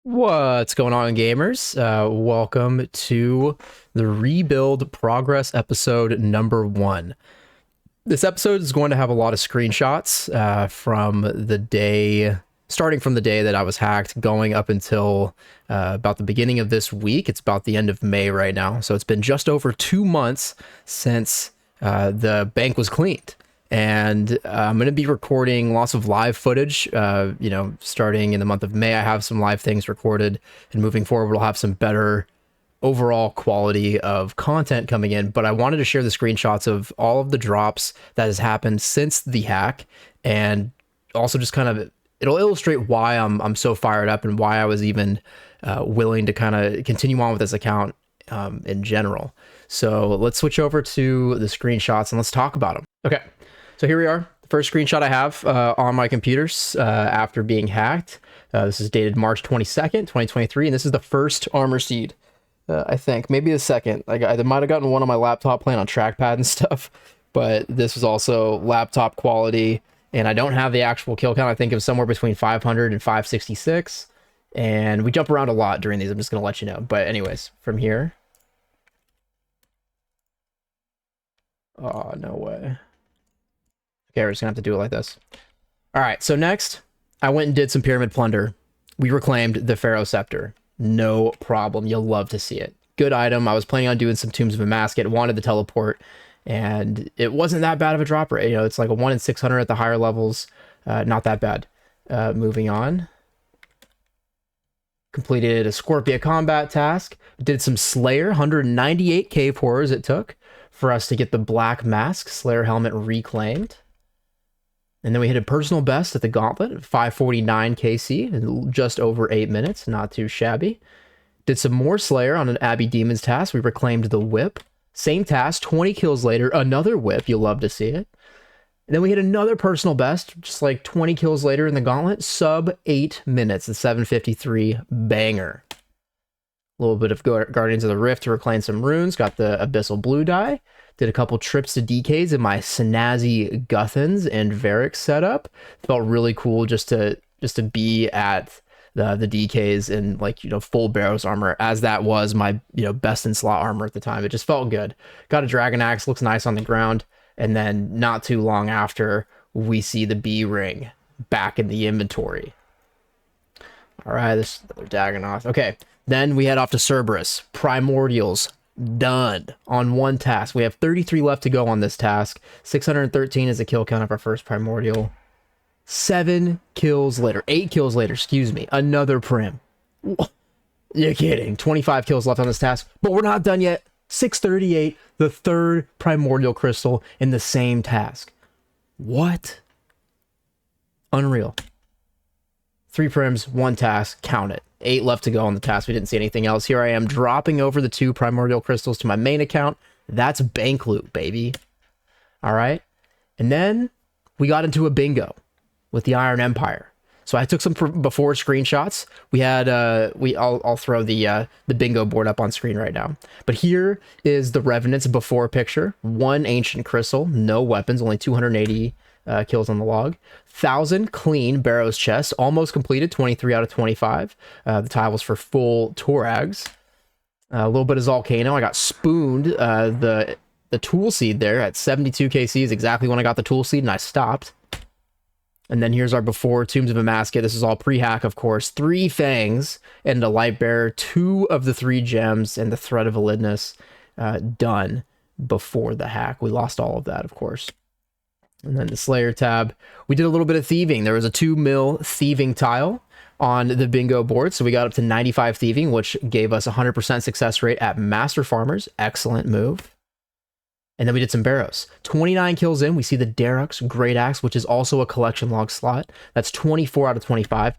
What's going on, gamers? Welcome to the Rebuild Progress episode number 1. This episode is going to have a lot of screenshots from the day, starting from the day that I was hacked, going up until about the beginning of this week. It's about the end of May right now. So it's been just over 2 months since the bank was cleaned. And I'm going to be recording lots of live footage, starting in the month of May. I have some live things recorded, and moving forward, we'll have some better overall quality of content coming in. But I wanted to share the screenshots of all of the drops that has happened since the hack, and also just kind of, it'll illustrate why I'm so fired up and why I was even willing to kind of continue on with this account in general. So let's switch over to the screenshots and let's talk about them. Okay. So here we are. The first screenshot I have on my computers after being hacked. This is dated March 22nd, 2023, and this is the first armor seed, I think. Maybe the second. Like, I might have gotten one on my laptop playing on trackpad and stuff, but this was also laptop quality, and I don't have the actual kill count. I think it was somewhere between 500 and 566, and we jump around a lot during these. I'm just going to let you know. But anyways, from here. Oh, no way. Okay, we're just gonna have to do it like this. All right, so next, I went and did some pyramid plunder. We reclaimed the Pharaoh Scepter. No problem. You'll love to see it. Good item. I was planning on doing some Tombs of Amasket, wanted the teleport, and it wasn't that bad of a drop rate. You know, it's like a 1 in 600 at the higher levels. Not that bad. Moving on. Completed a Scorpia combat task. Did some Slayer, 198 cave horrors it took for us to get the Black Mask Slayer helmet reclaimed. And then we hit a personal best at the Gauntlet, 549 KC, in just over 8 minutes. Not too shabby. Did some more Slayer on an Abbey Demons task. We reclaimed the Whip. Same task, 20 kills later, another Whip. You'll love to see it. And then we hit another personal best, just like 20 kills later in the Gauntlet, sub 8 minutes, the 753 banger. A little bit of Guardians of the Rift to reclaim some runes. Got the Abyssal Blue die. Did a couple trips to DKs in my Snazzy Guthans and Varric setup. Felt really cool just to be at the DKs in, like, full Barrows armor, as that was my best in slot armor at the time. It just felt good. Got a Dragon Axe, looks nice on the ground, and then not too long after, we see the B ring back in the inventory. All right, this is another Dagonoth. Okay, then we head off to Cerberus. Primordials. Done on one task. We have 33 left to go on this task. 613 is the kill count of our first primordial. 8 kills later, excuse me, another prim. You're kidding. 25 kills left on this task, but we're not done yet. 638, the third primordial crystal in the same task. What? Unreal. 3 prims, 1 task, count it. 8 left to go on the task. We didn't see anything else. Here I am dropping over the 2 primordial crystals to my main account. That's bank loot, baby. All right. And then we got into a bingo with the Iron Empire. So I took some before screenshots. We had I'll throw the bingo board up on screen right now. But here is the Revenant's before picture. 1 ancient crystal, no weapons, only 280 kills on the log. 1,000 clean Barrows chests, almost completed, 23 out of 25. The tile was for full Torags. A little bit of Zolcano. I got spooned the tool seed there at 72 KC is exactly when I got the tool seed, and I stopped. And then here's our before Tombs of Amasket. This is all pre-hack, of course. 3 fangs and a light bearer, 2 of the 3 gems, and the thread of validness done before the hack. We lost all of that, of course. And then the Slayer tab, we did a little bit of thieving. There was a 2 mil thieving tile on the bingo board, so we got up to 95 thieving, which gave us 100% success rate at Master Farmers. Excellent move. And then we did some Barrows. 29 kills in, we see the Darux Great Axe, which is also a collection log slot. That's 24 out of 25.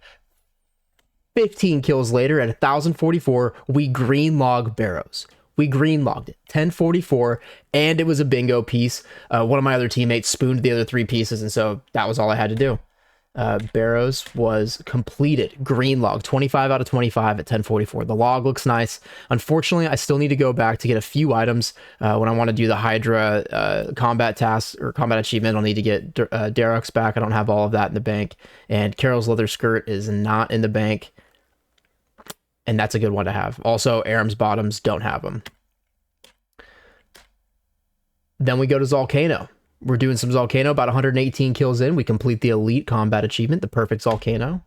15 kills later at 1,044, we green log Barrows. We green logged it, 1044, and it was a bingo piece. One of my other teammates spooned the other 3 pieces, and so that was all I had to do. Barrows was completed. Green log, 25 out of 25 at 1044. The log looks nice. Unfortunately, I still need to go back to get a few items. When I want to do the Hydra combat task or combat achievement, I'll need to get Darux back. I don't have all of that in the bank. And Carol's leather skirt is not in the bank. And that's a good one to have. Also, Aram's bottoms don't have them. Then we go to Zolcano. We're doing some Zolcano, about 118 kills in. We complete the elite combat achievement, the perfect Zolcano.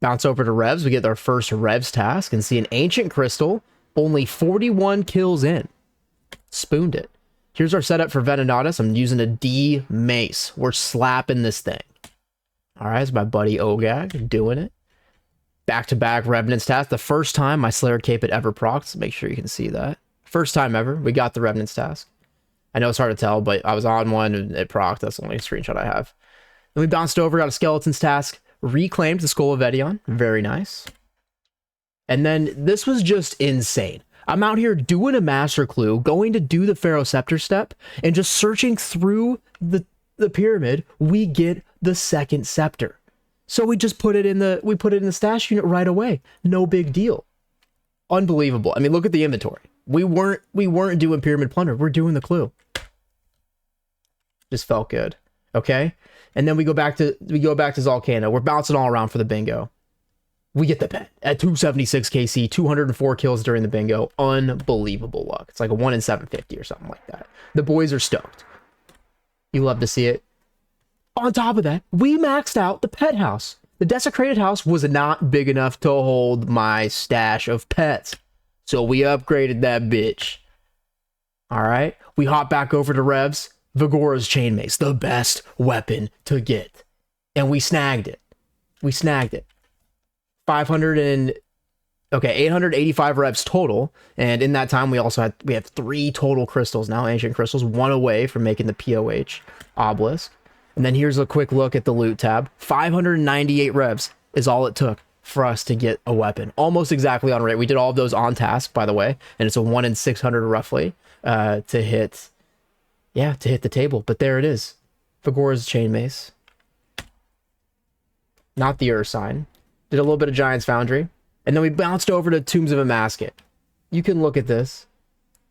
Bounce over to Revs. We get our first Revs task and see an ancient crystal, only 41 kills in. Spooned it. Here's our setup for Venenatus. I'm using a D mace. We're slapping this thing. All right, it's my buddy Ogag doing it. Back-to-back Revenant's task. The first time my Slayer Cape had ever procced. So make sure you can see that. First time ever, we got the Revenant's task. I know it's hard to tell, but I was on one and it procced. That's the only screenshot I have. Then we bounced over, got a Skeleton's task, reclaimed the Skull of Edion. Very nice. And then this was just insane. I'm out here doing a Master Clue, going to do the Pharaoh Scepter step, and just searching through the pyramid, we get the second scepter. So we just put it in the stash unit right away. No big deal. Unbelievable. I mean, look at the inventory. We weren't doing Pyramid Plunder. We're doing the clue. Just felt good. Okay? And then we go back to Zolcano. We're bouncing all around for the bingo. We get the pet at 276 KC, 204 kills during the bingo. Unbelievable luck. It's like a 1 in 750 or something like that. The boys are stoked. You love to see it. On top of that, we maxed out the pet house. The desecrated house was not big enough to hold my stash of pets. So we upgraded that bitch. All right. We hop back over to Revs. Vigora's chain mace, the best weapon to get. And we snagged it. 885 revs total, and in that time we have 3 total crystals now, ancient crystals, 1 away from making the POH obelisk. And then here's a quick look at the loot tab. 598 revs is all it took for us to get a weapon, almost exactly on rate. We did all of those on task, by the way, and it's a 1 in 600 roughly to hit the table. But there it is, Vigora's chain mace, not the Ursine. Did a little bit of Giant's Foundry. And then we bounced over to Tombs of Amasket. You can look at this.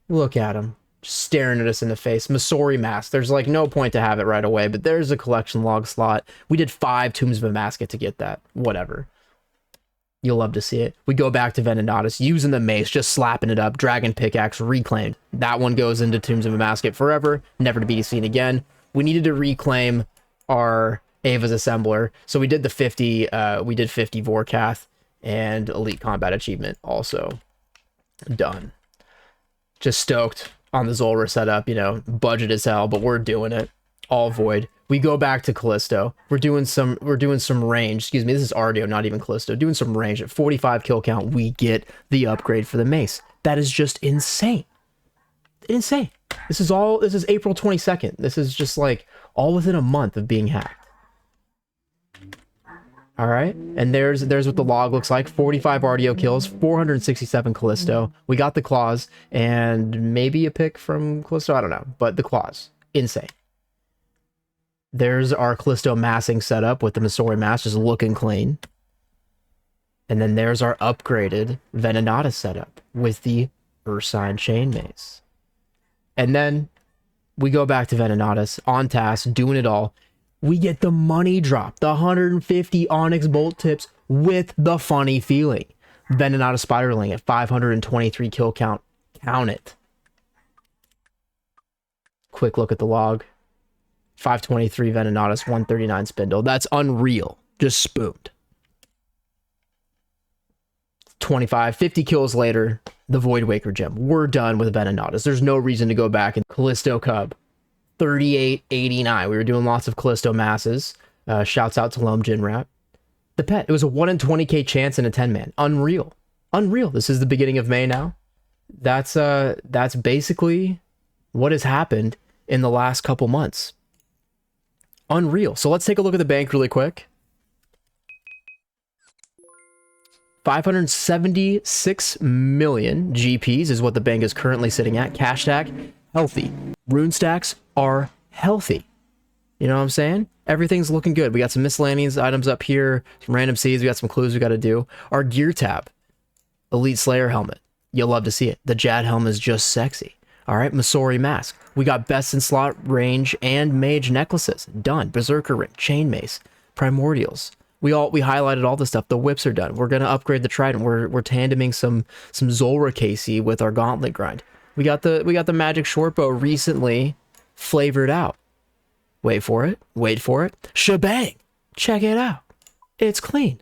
Look at him. Just staring at us in the face. Masori Mask. There's like no point to have it right away, but there's a collection log slot. We did 5 Tombs of Amasket to get that. Whatever. You'll love to see it. We go back to Venenatus, using the mace, just slapping it up. Dragon Pickaxe, reclaimed. That one goes into Tombs of Amasket forever. Never to be seen again. We needed to reclaim our Ava's Assembler. So we did the 50, we did 50 Vorkath and Elite Combat Achievement also done. Just stoked on the Zulrah setup, you know, budget as hell, but we're doing it. All void. We go back to Callisto. We're doing some range. Excuse me, this is Ardio, not even Callisto. Doing some range at 45 kill count. We get the upgrade for the mace. That is just insane. Insane. This is April 22nd. This is just like all within a month of being hacked. All right, and there's what the log looks like. 45 RDO kills, 467 Callisto. We got the claws, and maybe a pick from Callisto, I don't know, but the claws, insane. There's our Callisto massing setup with the Masori mask just looking clean. And then there's our upgraded Venenatus setup with the Ursine chain mace. And then we go back to Venenatus, on task, doing it all. We get the money drop, the 150 Onyx Bolt tips with the funny feeling. Venenatus Spiderling at 523 kill count. Count it. Quick look at the log. 523 Venenatus, 139 Spindle. That's unreal. Just spooned. 50 kills later, the Void Waker gem. We're done with Venenatus. There's no reason to go back. And Callisto Cub. 3889. We were doing lots of Callisto masses. Shouts out to Loam Jinrap. The pet. It was a 1 in 20k chance in a 10-man. Unreal. Unreal. This is the beginning of May now. That's basically what has happened in the last couple months. Unreal. So let's take a look at the bank really quick. 576 million GPs is what the bank is currently sitting at. Cash stack, healthy. Rune stacks are healthy. You know what I'm saying? Everything's looking good. We got some miscellaneous items up here, some random seeds. We got some clues we got to do. Our gear tab, Elite Slayer helmet. You'll love to see it. The Jad helmet is just sexy. All right, Masori mask. We got best in slot range and mage necklaces. Done. Berserker ring, chain mace, primordials, We highlighted all the stuff. The whips are done. We're gonna upgrade the trident. We're tandeming some Zulrah KC with our gauntlet grind. We got the magic short bow recently flavored out. Wait for it. Wait for it. Shebang! Check it out. It's clean.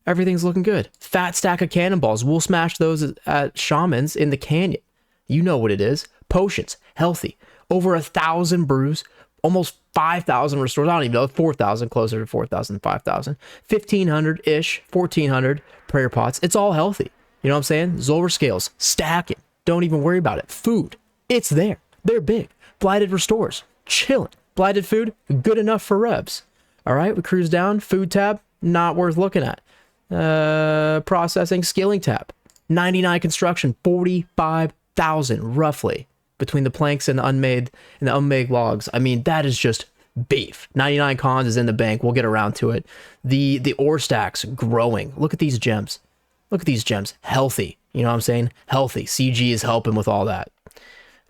Everything's looking good. Fat stack of cannonballs. We'll smash those at Shamans in the canyon. You know what it is. Potions. Healthy. Over 1,000 brews. Almost 5,000 restores. I don't even know. 4,000. Closer to 4,000, 5,000. 1,500-ish. 1,400 prayer pots. It's all healthy. You know what I'm saying? Zulrah scales. Stacking. Don't even worry about it. Food. It's there. They're big. Blighted restores. Chilling. Blighted food. Good enough for revs. All right. We cruise down. Food tab. Not worth looking at. Processing. Scaling tab. 99 construction. 45,000 roughly. Between the planks and the unmade logs. I mean, that is just beef. 99 cons is in the bank. We'll get around to it. The ore stacks growing. Look at these gems. Look at these gems. Healthy. You know what I'm saying? Healthy. CG is helping with all that.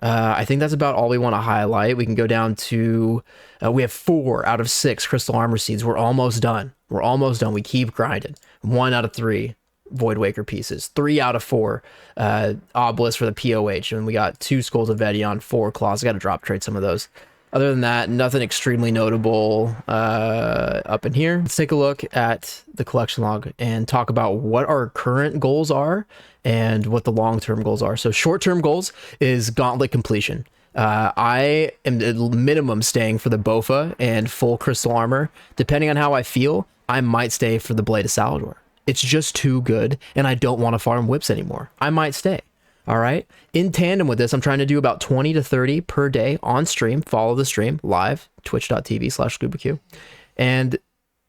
I think that's about all we want to highlight. We can go down to, we have 4 out of 6 crystal armor seeds. We're almost done. We're almost done. We keep grinding. 1 out of 3 Void Waker pieces. 3 out of 4 Obelisk for the POH. And we got 2 Skulls of Vedion, 4 Claws. I got to drop trade some of those. Other than that, nothing extremely notable up in here. Let's take a look at the collection log and talk about what our current goals are and what the long-term goals are. So short-term goals is gauntlet completion. I am at minimum staying for the Bofa and full crystal armor. Depending on how I feel, I might stay for the Blade of Salador. It's just too good, and I don't want to farm whips anymore. I might stay. All right. In tandem with this, I'm trying to do about 20 to 30 per day on stream. Follow the stream live, twitch.tv/ScubaQ. And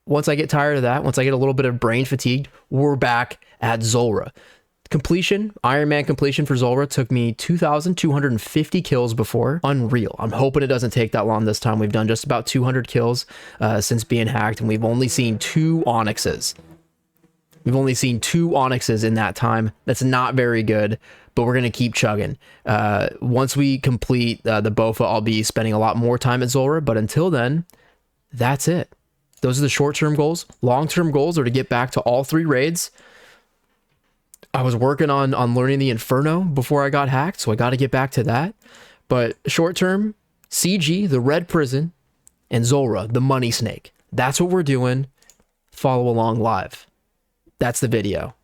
once I get tired of that, once I get a little bit of brain fatigued, we're back at Zulrah. Completion, Ironman completion for Zulrah took me 2,250 kills before. Unreal. I'm hoping it doesn't take that long this time. We've done just about 200 kills since being hacked, and we've only seen 2 Onyxes. We've only seen 2 Onyxes in that time. That's not very good, but we're going to keep chugging. Once we complete the Bofa, I'll be spending a lot more time at Zulrah, but until then, that's it. Those are the short-term goals. Long-term goals are to get back to all 3 raids. I was working on learning the Inferno before I got hacked, so I got to get back to that. But short-term, CG, the Red Prison, and Zulrah, the Money Snake. That's what we're doing. Follow along live. That's the video.